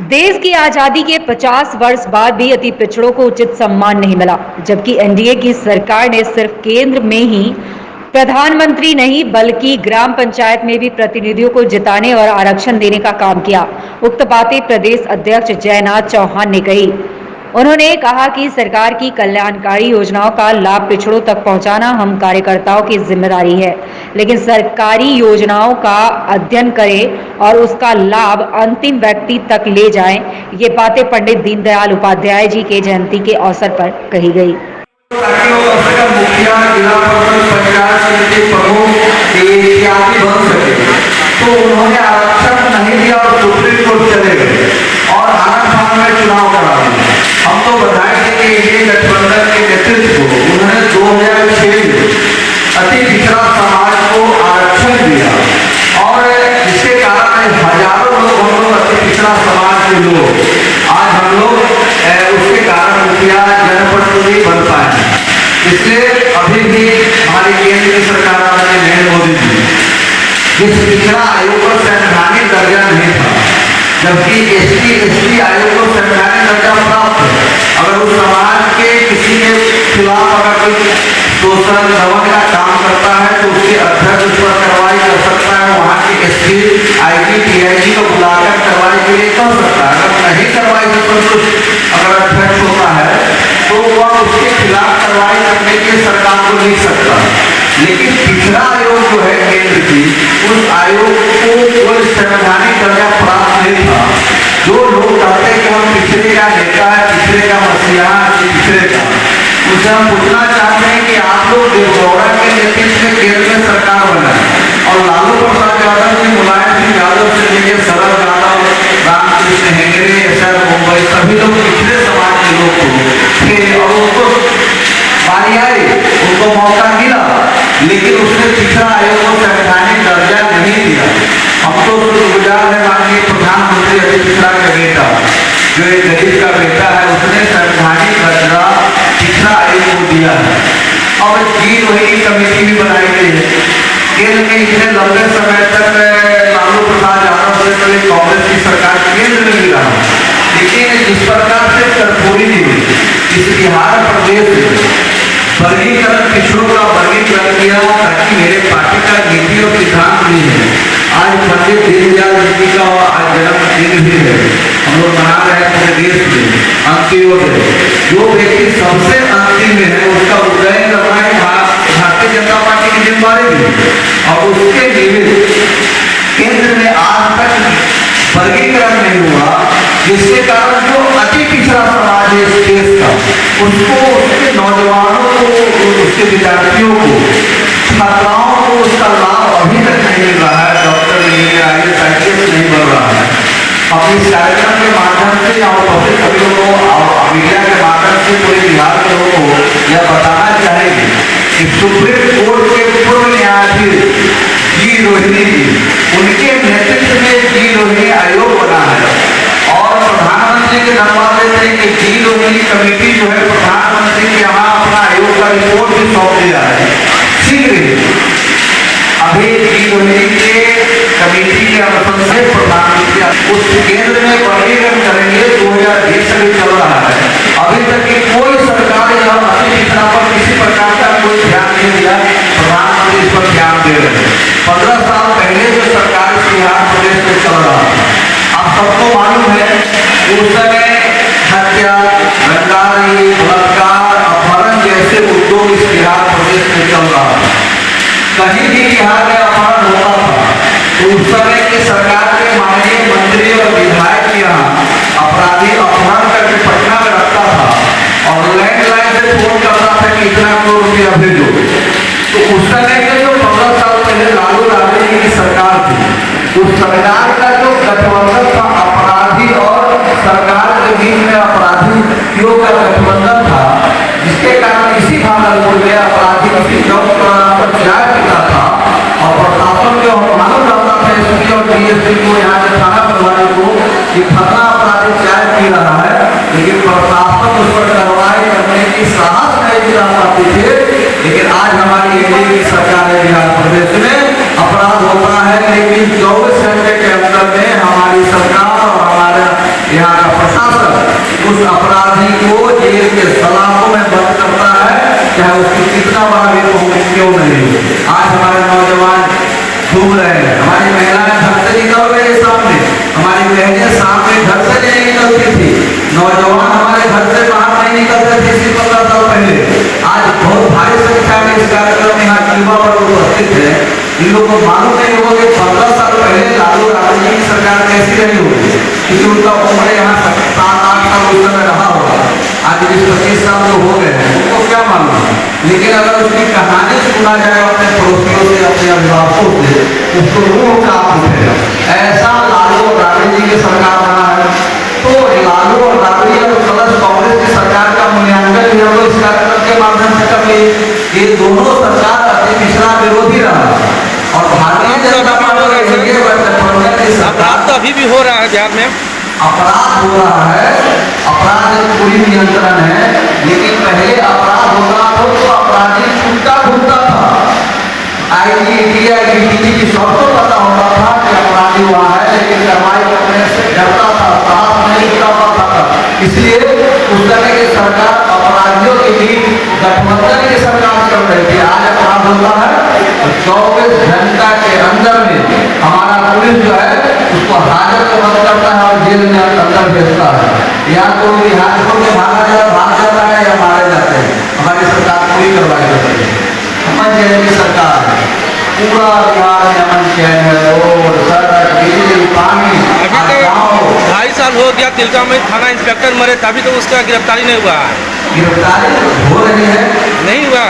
देश की आजादी के 50 वर्ष बाद भी अति पिछड़ों को उचित सम्मान नहीं मिला, जबकि एनडीए की सरकार ने सिर्फ केंद्र में ही प्रधानमंत्री नहीं बल्कि ग्राम पंचायत में भी प्रतिनिधियों को जिताने और आरक्षण देने का काम किया। उक्त बातें प्रदेश अध्यक्ष जयनाथ चौहान ने कही। उन्होंने कहा कि सरकार की कल्याणकारी योजनाओं का लाभ पिछड़ों तक पहुंचाना हम कार्यकर्ताओं की जिम्मेदारी है, लेकिन सरकारी योजनाओं का अध्ययन करें और उसका लाभ अंतिम व्यक्ति तक ले जाएं। ये बातें पंडित दीनदयाल उपाध्याय जी के जयंती के अवसर पर कही गई। ताकि वो कम से कम मुखिया, जिला परिषद, पंचायत समिति प्रमुख इत्यादि बन सके, तो उन्होंने आरक्षण नहीं दिया और सुप्रीम कोर्ट चले गए और आरक्षण में चुनाव करा दिया। हम तो बधाई देंगे इंडिया गठबंधन के नेतृत्व को, उन्होंने 2006 में अति पिछड़ा समाज को आरक्षण दिया और इसके कारण हजारों लोग हम लोग अति पिछड़ा समाज के लोग आज हम लोग उसके कारण मुखिया जनप्रतिनिधि बन पाए। इसलिए अभी भी हमारी केंद्र की सरकार में नरेंद्र मोदी जी जिस पिछड़ा आयोग को संवैधानिक दर्जा नहीं था, जबकि एसटी आयोग को संवैधानिक दर्जा प्राप्त है। अगर उस समाज के किसी के खिलाफ अगर कोई शोषण दमन का काम करता है तो उसके अध्यक्ष उस पर कार्रवाई कर सकता है, वहाँ के एसपी, आईजी, डीआईजी को बुलाकर कार्रवाई के लिए कह सकता है। अगर नहीं कार्रवाई से संतुष्ट अगर अध्यक्ष होता है तो वह उसके खिलाफ कार्रवाई करने के लिए सरकार को लिख सकता है। लेकिन पिछड़ा आयोग जो है केंद्र की, उस आयोग को कोई संवैधानिक दर्जा प्राप्त नहीं था। जो लोग कहते हैं कि हम पिछड़े का नेता है, पिछड़े का मसीहा, पिछड़े का, उनसे हम पूछना चाहते हैं कि आप लोग देवगौड़ा के नेतृत्व में केंद्र में सरकार बनाए और लालू प्रसाद यादव जी, मुलायम सिंह यादव से लेकर शरद यादव, रामकृष्ण हेगड़े, एसआर मुंबई, सभी लोग पिछड़े समाज के लोग थे और उनको बारी आई, उनको मौका मिला, लेकिन उसने पिछड़ा आयोग को संवैधानिक दर्जा नहीं दिया। हम तो शुक्रगुजार है माननीय प्रधानमंत्री अभी पिछड़ा का बेटा, जो एक गरीब का बेटा है, उसने संवैधानिक दर्जा पिछड़ा आयोग को दिया है। और जी रोहिणी कमेटी भी बनाई गई है। केंद्र में इतने लंबे समय तक लालू प्रसाद यादव से कांग्रेस की सरकार केंद्र में भी रहा, लेकिन जिस प्रकार से कर्पूरी जी इस बिहार प्रदेश में वर्गीकरण, पिछड़ों का वर्गीकरण किया ताकि मेरे पार्टी का नीति और सिद्धांत भी है। आज पंडित दीनदयाल जी का आज जन्मदिन भी है, हम लोग मना रहे हैं पूरे देश में अंत्योदय। जो व्यक्ति सबसे अंतिम में है उसका उदय करना है भारतीय जनता पार्टी की जिम्मेदारी भी, और उसके लिए केंद्र में आज तक वर्गीकरण नहीं हुआ, जिसके कारण जो अति पिछड़ा समाज है इस देश का, उसको, उसके नौजवानों को, उसके विद्यार्थियों को, छात्राओं को उसका लाभ अभी तक नहीं मिल रहा है। डॉक्टर इंजीनियर, IAS, IPS नहीं बन रहा है। हम इस कार्यक्रम के माध्यम से और पब्लिक सभी लोगों और मीडिया के माध्यम से पूरे बिहार के लोगों को यह बताना चाहेंगे कि सुप्रीम कोर्ट के पूर्व न्यायाधीश जी रोहिणी जी, उनके नेतृत्व में जी रोहिणी आयोग बना है और प्रधानमंत्री के धन्यवाद देते हैं कि जी रोहिणी कमेटी जो है प्रधानमंत्री के यहाँ अपना आयोग का रिपोर्ट भी सौंप दिया है। शीघ्र अभी जी रोहिणी के कमेटी के अनुसार से प्रधानमंत्री उस केंद्र में वर्गीकरण करेंगे। 2020 से चल रहा है, अभी तक की कोई सरकार या अति पिछड़ा पर किसी प्रकार का कोई ध्यान नहीं दिया। प्रधानमंत्री इस पर ध्यान दे रहे हैं। 15 साल पहले जो सरकार बिहार प्रदेश में चल रहा है, आप सबको मालूम है, उस समय हत्या, रंगदारी, बलात्कार, अपहरण जैसे उद्योग इस बिहार प्रदेश में चल रहा है। कहीं भी बिहार में अपहरण होता था तो उस समय की सरकार के माननीय मंत्री और विधायक के यहाँ अपराधी अपहरण करके पटना में रखता था और लैंडलाइन से फोन करता था कि इतना करोड़ रुपया भेजो। तो उस समय के जो 15 साल पहले लालू यादव जी की सरकार थी, उस सरकार का जो गठबंधन था, अपराधी और सरकार के बीच में अपराधियों का गठबंधन था, जिसके कारण इसी भागलपुर में अपराधी किसी चौक पर चाय पीता था और प्रशासन को मालूम रहता था एसपी और डीएसपी को, यहाँ के थाना प्रभारी को, कि फला अपराधी चाय पी रहा है, लेकिन प्रशासन उस पर कार्रवाई करने की साहस नहीं दिला पाती थे। लेकिन आज हमारी एनडीए की सरकार है बिहार प्रदेश में, अपराध होता है लेकिन 24 घंटे के अंदर में हमारी सरकार और हमारे उस अपराधी को जेल के सलाखों में बंद करता है, चाहे उसकी कितना बड़ा भी पहुंच क्यों नहीं हो। आज हमारे नौजवान घूम रहे हैं, हमारी महिलाएं घर से निकल रही है सामने, हमारी बहनें सामने घर से नहीं निकलती थी, नौजवान हमारे घर से बाहर नहीं निकलते थे 15 साल पहले। आज बहुत भारी संख्या में इस कार्यक्रम में यहाँ युवा वर्ग उपस्थित है। इन लोगों को मालूम नहीं होगा कि 15 साल पहले लालू यादव जी की सरकार कैसी रही होगी, क्योंकि उनका उम्र यहाँ 7-8 साल उस समय रहा होगा। आज 20-25 साल जो हो गए हैं उनको क्या मालूम है, लेकिन अगर उसकी कहानी सुना जाए अपने पड़ोसियों से, अपने अभिभावकों से, उसको रूह कांप उठेगा। ऐसा लालू और राबड़ी जी की सरकार रहा है। तो लालू और राबड़ी और प्लस कांग्रेस की सरकार का मूल्यांकन भी हम लोग इस कार्यक्रम के माध्यम से कर लिए। ये दोनों सरकार अति पिछड़ा विरोधी रहा और भारतीय जनता पार्टी अपराध तो अभी भी हो रहा है बिहार में, अपराध हो रहा है, अपराध पूरी नियंत्रण है, लेकिन पहले अपराध होता था तो अपराधी छूटा घूमता था। IGDIGDG की सबको पता होता था कि अपराधी वहाँ है, लेकिन कार्रवाई करने से डरता था, साहस नहीं जुटा पाता था। इसलिए उस तरह की सरकार अपराधियों के लिए गठबंधन की सरकार चल रही थी। आज अपराध होता है तो 24 घंटा के अंदर में हमारा पुलिस जो है उसको हाजत में बंद करता है और जेल में अंदर भेजता है। या तो बिहार को भाग जाता है या मारे जाते हैं। हमारी सरकार पूरी कार्रवाई करती है। अमन चैन की सरकार है, पूरा बिहार में अमन चैन है, रोड सड़क बिजली पानी। अभी तो 2.5 साल हो गया तिलका में थाना इंस्पेक्टर मरे, तभी तो उसका गिरफ्तारी नहीं हुआ है। गिरफ्तारी हो रही है, नहीं हुआ,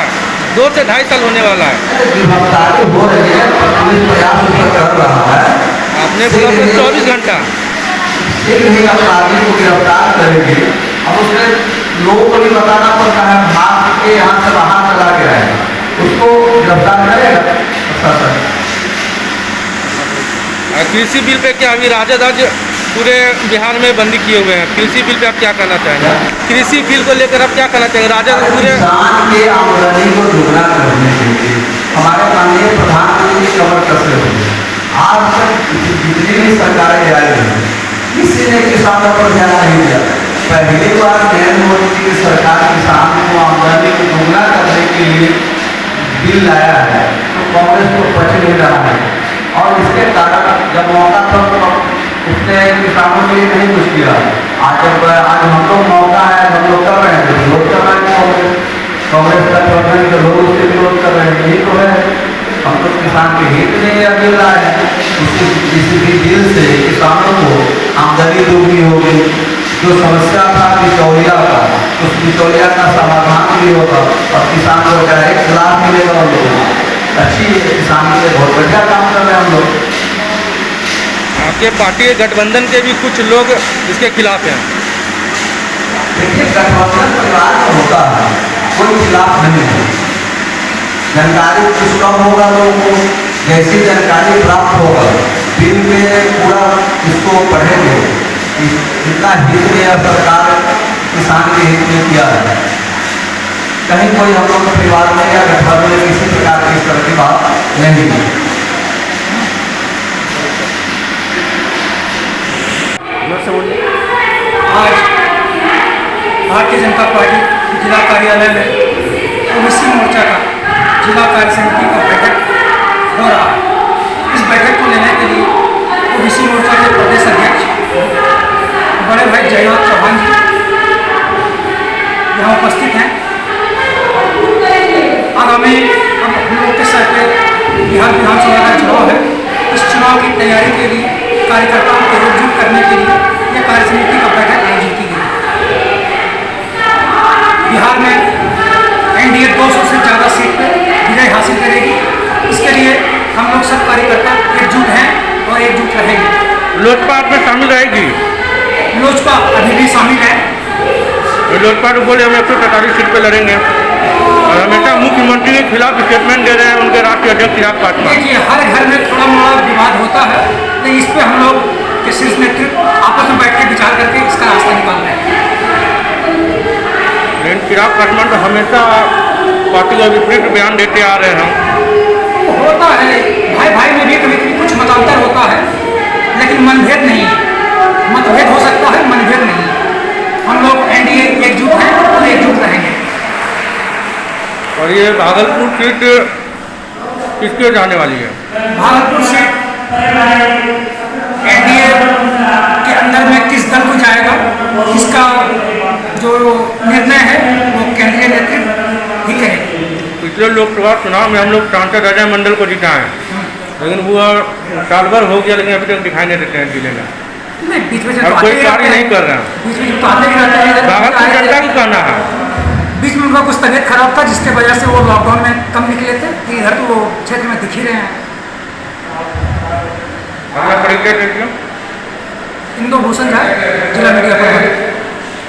2 से 2.5 साल होने वाला है। गिरफ्तारी हो रही है, पुलिस प्रयास उसका कर रहा है। आपने बोला 24 घंटा शीघ्र ही अपराधी को गिरफ्तार करेगी। अब उसने लोगों को भी बताना पड़ता है, भाग के यहाँ से बाहर चला गया है, उसको गिरफ्तार करेगा प्रशासन। कृषि बिल पे क्या अभी राजद आज पूरे बिहार में बंदी किए हुए हैं, कृषि बिल पे आप क्या कहना चाहेंगे? कृषि बिल को लेकर आप क्या कहना चाहेंगे? राजद पूरे किसान के आमदनी को दुगना करने के लिए हमारे माननीय प्रधानमंत्री कमर कसे हुए। आज तक जितनी भी सरकारें आई हैं, किसी ने किसानों पर ध्यान नहीं दिया। पहली बार नरेंद्र मोदी जी की सरकार किसान को आमदनी को दुगना करने के लिए बिल लाया है, तो कांग्रेस को बच नहीं रहा है। और इसके कारण जब मौका था तो उसने किसानों के लिए नहीं कुछ किया। आज हम लोग मौका है, हम लोग कर रहे हैं, विरोध कर रहे हैं, कांग्रेस का गठबंधन के लोग उससे विरोध कर रहे हैं। यही तो है, हम लोग किसान के हित में यह बिल लाए हैं। किसी भी बिल से किसानों को आमदनी दोगुनी होगी। जो समस्या था बिचौलिया का, उस बिचौलिया का समाधान भी होगा और किसान को डायरेक्ट लाभ मिलेगा। उन लोगों को अच्छी किसान के लिए बहुत बढ़िया काम कर रहे हैं हम लोग। आपके पार्टी गठबंधन के भी कुछ लोग इसके खिलाफ हैं। देखिए, गठबंधन परिवार में होता है, कोई खिलाफ नहीं है। जानकारी कुछ कम होगा लोगों को, जैसी जानकारी प्राप्त होगा बिल में पूरा इसको पढ़ेंगे, इतना हित में यह सरकार किसान के हित में किया है। कहीं कोई हम लोग परिवार में या गठबंधन में किसी प्रकार की इस तरह की बात नहीं है। आज भारतीय जनता पार्टी जिला कार्यालय में ओबीसी मोर्चा का जिला कार्य समिति का बैठक हो रहा है। इस बैठक को लेने के लिए ओबीसी मोर्चा के प्रदेश अध्यक्ष बड़े भाई जयनाथ चौहान जी यहाँ उपस्थित हैं। आगामी हम लोगों के सर पे बिहार विधानसभा का चुनाव है। इस चुनाव की तैयारी के लिए कार्यकर्ताओं को एकजुट करने के लिए यह कार्य समिति का बैठक आयोजित की गई। बिहार में एनडीए 200 से ज़्यादा सीट पर विजय हासिल करेगी। इसके लिए हम लोग सब कार्यकर्ता एकजुट हैं और एकजुट रहेंगे। लोजपा में शामिल रहेगी? लोजपा अभी भी शामिल है। लोजपा तो बोले हम 143 सीट पे लड़ेंगे और हमेशा मुख्यमंत्री के खिलाफ स्टेटमेंट दे रहे हैं उनके राष्ट्रीय अध्यक्ष चिराग पासवान। देखिए, हर घर में थोड़ा मोड़ा विवाद होता है, लेकिन इस पर हम लोग के शीर्ष नेतृत्व आपस में बैठ के विचार करके इसका रास्ता निकाल रहे हैं। लेकिन चिराग पासवान तो हमेशा पार्टी का विपरीत बयान देते आ रहे हैं। होता है, भाई भाई में भी कभी कभी कुछ मतांतर होता है, लेकिन मनभेद नहीं है। मतभेद हो सकता है, मनभेद नहीं। हम लोग और ये भागलपुर सीट किसके जाने वाली है? भागलपुर सीट एनडीए के अंदर में किस दल को जाएगा, इसका जो निर्णय है वो केंद्रीय नेतृत्व ही करेगी। पिछले लोकसभा चुनाव में हम लोग सांसद अजय मंडल को जिताए हैं, लेकिन वो साल भर हो गया, लेकिन अभी तक दिखाई नहीं देते हैं जिले में, नहीं, बीच में से और तो कोई आते ही कार्य रहते नहीं हैं। कर रहे हैं। बीच में तो आते ही रहते हैं। भागलपुर जनता की कहना है। बीच में उनका कुछ तबीयत खराब था, जिसके वजह से वो लॉकडाउन में कम निकले थे। इधर तो वो क्षेत्र में दिख ही रहे हैं। अपना परिचय दीजिए। इंदो भूषण झा, जिला मीडिया प्रभारी।